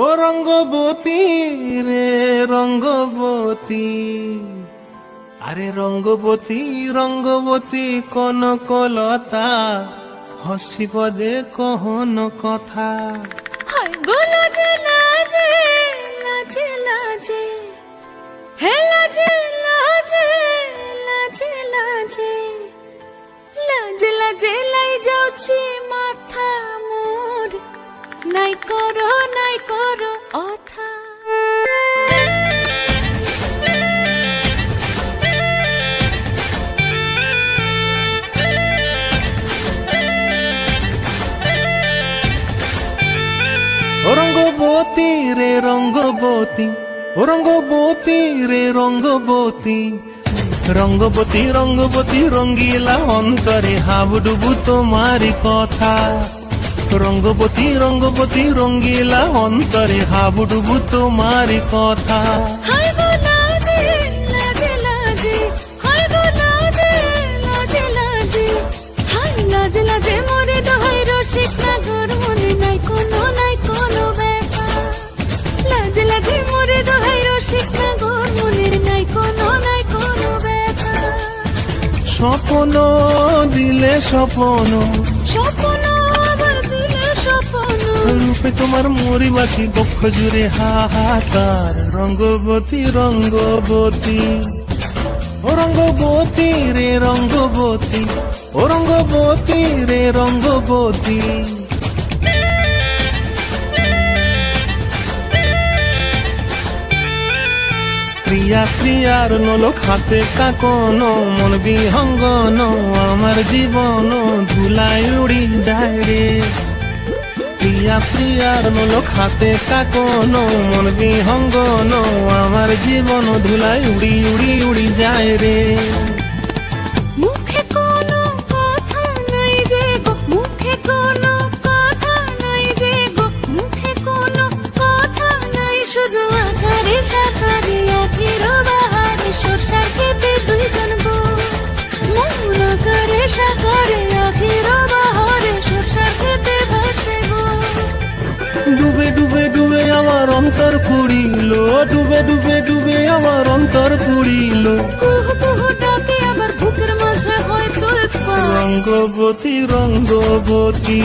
ও রঙ্গবতী রে রঙ্গবতী, আরে রঙ্গবতী রঙ্গবতী কনকলতা, হসি পদে কহন কথা। হায় গো লাজে লাজে লাজে লাজে, হে লাজে লাজে লাজে লাজে, লাজে লাজে লাই যাଉଛି মাথা মোর, নাই করো অথা। ও রঙ্গবতী রে রঙ্গবতী, ও রঙ্গবতী রে রঙ্গবতী, রঙ্গবতী রঙ্গবতী রঙ্গিলা অন্তরে হাবুডুবু তোমারি কথা। রঙ্গবতী রঙ্গবতী রঙ্গিলা অন্তরে হাবুডুবু তোমারি কথা। হায় গো লাজে লাজে লাজে, হায় গো লাজে লাজে লাজে, হায় লাজে লাজে মোরে দোহাই রসিক নাগর মনে নাই কোনো ব্যথা। লাজে লাজে মোরে দোহাই রসিক নাগর মনে নাই কোনো ব্যথা। স্বপ্ন দিলে স্বপ্ন, স্বপ্ন আবার দিলে স্বপ্ন, রূপে তোমার মরি বাছি বক্ষ জুড়ে হাহাকার। রঙ্গবতী রঙ্গবতী, ও রঙ্গবতী রে রঙ্গবতী, ও রঙ্গবতী রে রঙ্গবতী। প্রিয়া প্রিয়ার নলক হাতে কাকন, মন বিহঙ্গন আমার জীবন ধুলায় উড়ি যায় রে। প্রিয়া প্রিয়ার নলক হাতে কাকন, মন বিহঙ্গন আমার জীবন ধুলায় উড়ি উড়ি উড়ি যায় রে। মুখে কোনো কথা নাই যে গো, মুখে কোনো কথা নাই যে গো, মুখে কোনো কথা নাই, শুধু আকারে সাকারে আখির বাহারে সরষার খেতে দুইজন গো। মন আকারে সাকারে আখির বাহারে সরষার খেতে ভাসে গো। ডুবে ডুবে ডুবে আমার অন্তর পুরিল, ডুবে ডুবে ডুবে আমার অন্তর পুরিল। কুহু কুহু ডাকে আবার বুকের মাঝে হয় তোলপাড়। রঙ্গবতী রঙ্গবতী,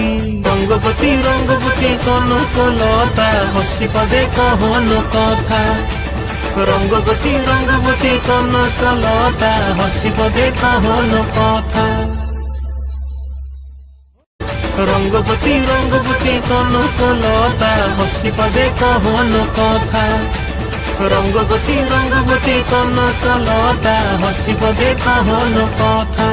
রঙ্গবতী রঙ্গবতী কনকলতা, হসি পদে কহন কথা। রঙ্গবতী রঙ্গবতী কনকলতা, হসি পদে কহন কথা। রঙ্গবতী রঙ্গবতী কনকলতা, হসি পদে কহন কথা। রঙ্গবতী রঙ্গবতী কনকলতা, হসি পদে কহন কথা।